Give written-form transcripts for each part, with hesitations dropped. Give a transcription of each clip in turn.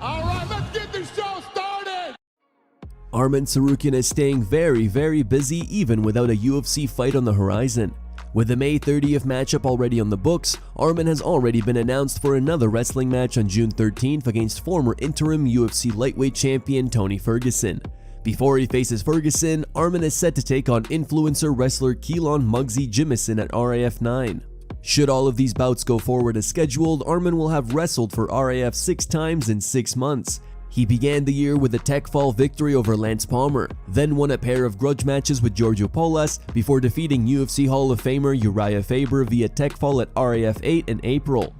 All right, let's get this show started! Arman Tsarukyan is staying very busy even without a UFC fight on the horizon. With the May 30th matchup already on the books, Arman has already been announced for another wrestling match on June 13th against former interim UFC lightweight champion Tony Ferguson. Before he faces Ferguson, Arman is set to take on influencer wrestler Keelan Muggsy Jimison at RAF 9. Should all of these bouts go forward as scheduled, Arman will have wrestled for RAF 6 times in 6 months. He began the year with a tech fall victory over Lance Palmer, then won a pair of grudge matches with Giorgio Polas before defeating UFC Hall of Famer Uriah Faber via tech fall at RAF 8 in April.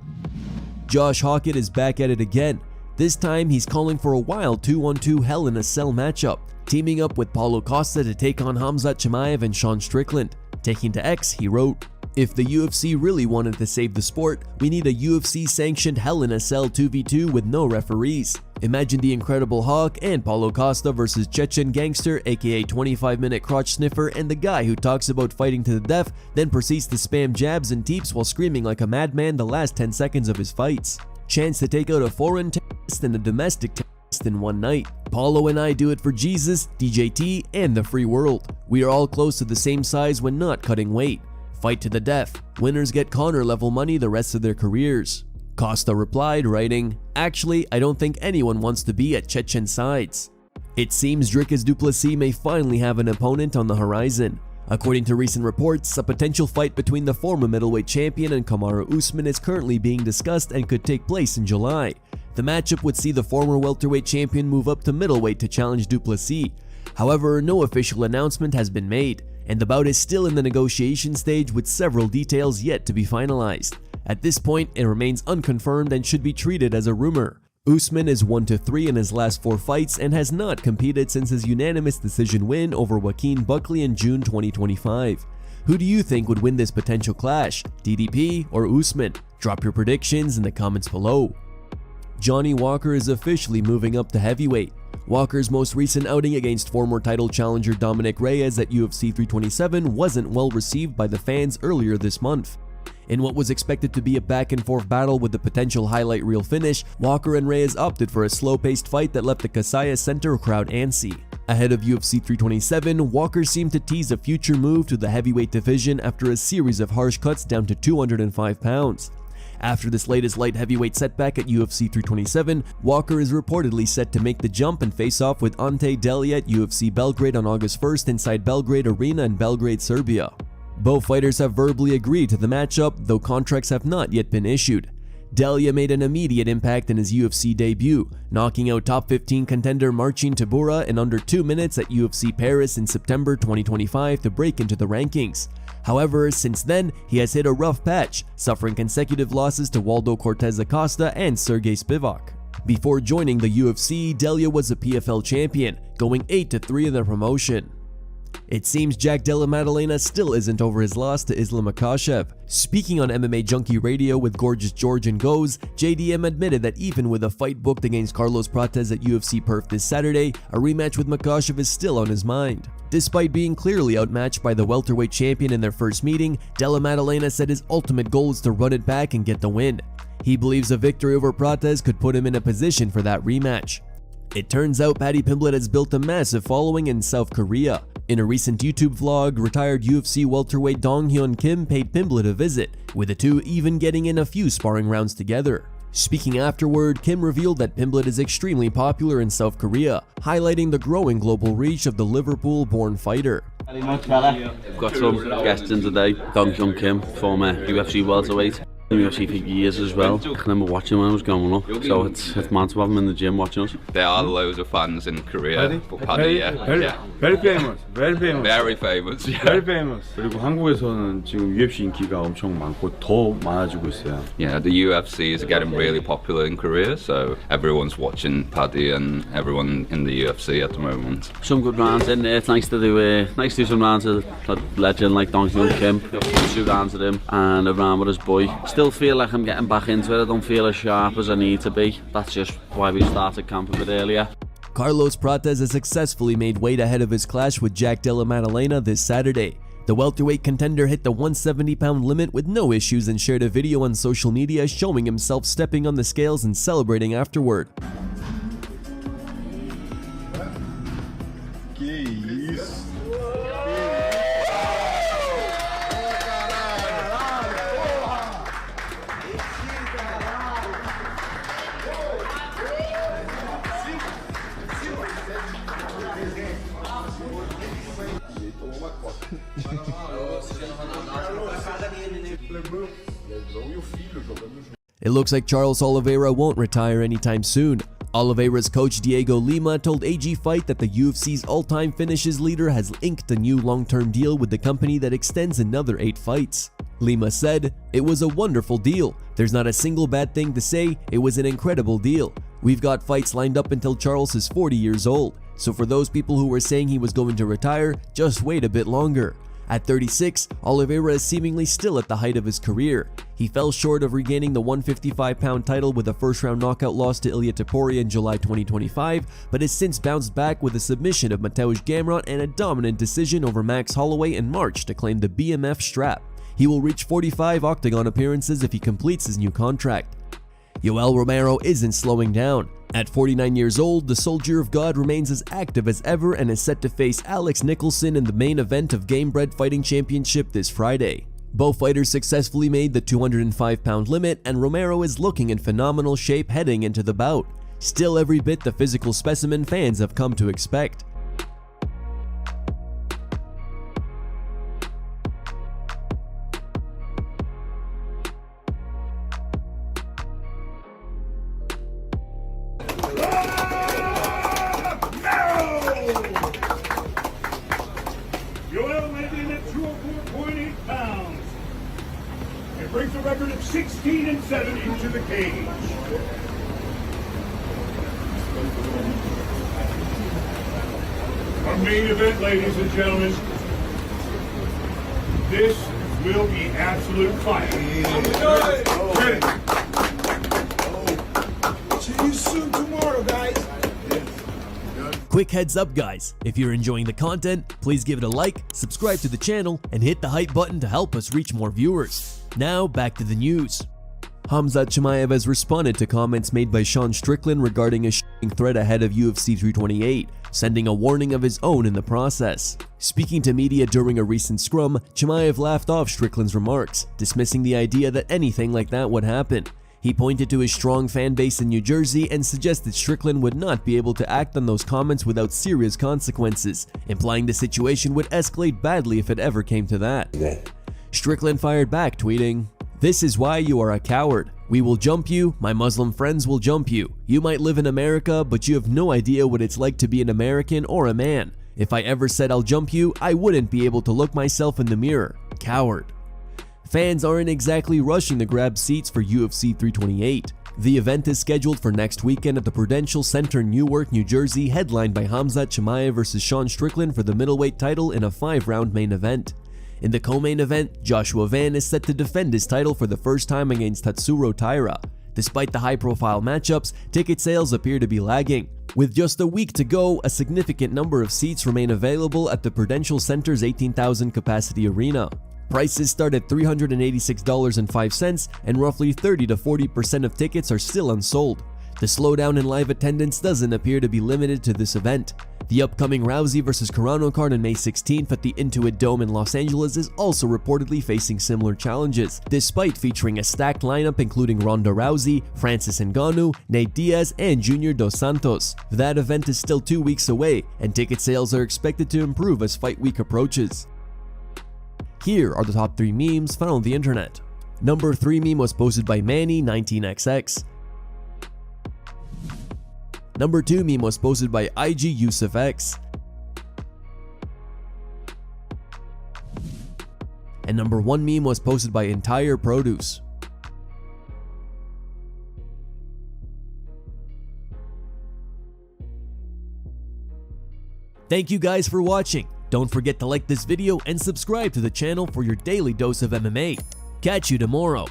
Josh Hokit is back at it again. This time he's calling for a wild 2-on-2 Hell in a Cell matchup, teaming up with Paulo Costa to take on Khamzat Chimaev and Sean Strickland. Taking to X, he wrote, "If the UFC really wanted to save the sport, we need a UFC-sanctioned Hell in a Cell 2v2 with no referees. Imagine the Incredible Hawk and Paulo Costa versus Chechen Gangster aka 25-minute crotch sniffer and the guy who talks about fighting to the death, then proceeds to spam jabs and teeps while screaming like a madman the last 10 seconds of his fights. Chance to take out a foreign terrorist and a domestic terrorist in one night. Paulo and I do it for Jesus, DJT, and the free world. We are all close to the same size when not cutting weight. Fight to the death. Winners get Conor level money the rest of their careers." Costa replied, writing, "Actually, I don't think anyone wants to be at Chechen sides." It seems Dricus du Plessis may finally have an opponent on the horizon. According to recent reports, a potential fight between the former middleweight champion and Kamaru Usman is currently being discussed and could take place in July. The matchup would see the former welterweight champion move up to middleweight to challenge du Plessis. However, no official announcement has been made, and the bout is still in the negotiation stage with several details yet to be finalized. At this point, it remains unconfirmed and should be treated as a rumor. Usman is 1-3 in his last 4 fights and has not competed since his unanimous decision win over Joaquin Buckley in June 2025. Who do you think would win this potential clash, DDP or Usman? Drop your predictions in the comments below. Johnny Walker is officially moving up to heavyweight. Walker's most recent outing against former title challenger Dominic Reyes at UFC 327 wasn't well received by the fans earlier this month. In what was expected to be a back-and-forth battle with the potential highlight reel finish, Walker and Reyes opted for a slow-paced fight that left the Kasaya Center crowd antsy. Ahead of UFC 327, Walker seemed to tease a future move to the heavyweight division after a series of harsh cuts down to 205 pounds. After this latest light heavyweight setback at UFC 327, Walker is reportedly set to make the jump and face off with Ante Delija at UFC Belgrade on August 1st inside Belgrade Arena in Belgrade, Serbia. Both fighters have verbally agreed to the matchup, though contracts have not yet been issued. Delija made an immediate impact in his UFC debut, knocking out top 15 contender Marcin Tybura in under 2 minutes at UFC Paris in September 2025 to break into the rankings. However, since then, he has hit a rough patch, suffering consecutive losses to Waldo Cortez Acosta and Sergey Spivak. Before joining the UFC, Delija was a PFL champion, going 8-3 in the promotion. It seems Jack Della Maddalena still isn't over his loss to Islam Makhachev. Speaking on MMA Junkie Radio with Gorgeous George and Goes, JDM admitted that even with a fight booked against Carlos Prates at UFC Perth this Saturday, a rematch with Makhachev is still on his mind. Despite being clearly outmatched by the welterweight champion in their first meeting, Della Maddalena said his ultimate goal is to run it back and get the win. He believes a victory over Prates could put him in a position for that rematch. It turns out Paddy Pimblett has built a massive following in South Korea. In a recent YouTube vlog, retired UFC welterweight Dong Hyun Kim paid Pimblett a visit, with the two even getting in a few sparring rounds together. Speaking afterward, Kim revealed that Pimblett is extremely popular in South Korea, highlighting the growing global reach of the Liverpool-born fighter. We've got some guests in today. Dong Hyun Kim, former UFC welterweight. UFC for years as well. I remember watching when I was growing up, so it's mad to have him in the gym watching us. There are loads of fans in Korea for Paddy, yeah. Very famous, very famous. Very famous, yeah. Very famous. 그리고 한국에서는 지금 UFC 인기가 엄청 많고 더 많아지고 있어요. Yeah, the UFC is getting really popular in Korea, so everyone's watching Paddy and everyone in the UFC at the moment. Some good rounds in there. It's nice to do some rounds with a legend like Dong Hyun Kim. 2 rounds with him and a round with his boy. Still feel like I'm getting back into it. I don't feel as sharp as I need to be. That's just why we started camp a bit earlier. Carlos Prates has successfully made weight ahead of his clash with Jack Della Maddalena this Saturday. The welterweight contender hit the 170-pound limit with no issues and shared a video on social media showing himself stepping on the scales and celebrating afterward. It looks like Charles Oliveira won't retire anytime soon. Oliveira's coach Diego Lima told AG Fight that the UFC's all-time finishes leader has inked a new long-term deal with the company that extends another 8 fights. Lima said, "It was a wonderful deal. There's not a single bad thing to say. It was an incredible deal. We've got fights lined up until Charles is 40 years old. So for those people who were saying he was going to retire, just wait a bit longer." At 36, Oliveira is seemingly still at the height of his career. He fell short of regaining the 155-pound title with a first-round knockout loss to Ilia Topuria in July 2025, but has since bounced back with a submission of Mateusz Gamrot and a dominant decision over Max Holloway in March to claim the BMF strap. He will reach 45 octagon appearances if he completes his new contract. Yoel Romero isn't slowing down. At 49 years old, the Soldier of God remains as active as ever and is set to face Alex Nicholson in the main event of Gamebred Fighting Championship this Friday. Both fighters successfully made the 205-pound limit, and Romero is looking in phenomenal shape heading into the bout. Still every bit the physical specimen fans have come to expect. Yoel went in at 204.8 pounds and brings a record of 16-7 into the cage. Our main event, ladies and gentlemen. This will be absolute fire. See you soon tomorrow, guys. Quick heads up guys, if you're enjoying the content, please give it a like, subscribe to the channel, and hit the hype button to help us reach more viewers. Now back to the news. Khamzat Chimaev has responded to comments made by Sean Strickland regarding a threat ahead of UFC 328, sending a warning of his own in the process. Speaking to media during a recent scrum, Chimaev laughed off Strickland's remarks, dismissing the idea that anything like that would happen. He pointed to his strong fan base in New Jersey and suggested Strickland would not be able to act on those comments without serious consequences, implying the situation would escalate badly if it ever came to that. Strickland fired back, tweeting, "This is why you are a coward. We will jump you, my Muslim friends will jump you. You might live in America, but you have no idea what it's like to be an American or a man. If I ever said I'll jump you, I wouldn't be able to look myself in the mirror. Coward." Fans aren't exactly rushing to grab seats for UFC 328. The event is scheduled for next weekend at the Prudential Center, Newark, New Jersey, headlined by Khamzat Chimaev vs. Sean Strickland for the middleweight title in a 5-round main event. In the co-main event, Joshua Van is set to defend his title for the first time against Tatsuro Taira. Despite the high-profile matchups, ticket sales appear to be lagging. With just a week to go, a significant number of seats remain available at the Prudential Center's 18,000 capacity arena. Prices start at $386.05, and roughly 30 to 40% of tickets are still unsold. The slowdown in live attendance doesn't appear to be limited to this event. The upcoming Rousey vs. Carano card on May 16th at the Intuit Dome in Los Angeles is also reportedly facing similar challenges, despite featuring a stacked lineup including Ronda Rousey, Francis Ngannou, Nate Diaz, and Junior Dos Santos. That event is still 2 weeks away, and ticket sales are expected to improve as Fight Week approaches. Here are the top 3 memes found on the internet. Number 3 meme was posted by Manny19XX. Number 2 meme was posted by IG Yusuf X. And number 1 meme was posted by Entire Produce. Thank you guys for watching. Don't forget to like this video and subscribe to the channel for your daily dose of MMA. Catch you tomorrow.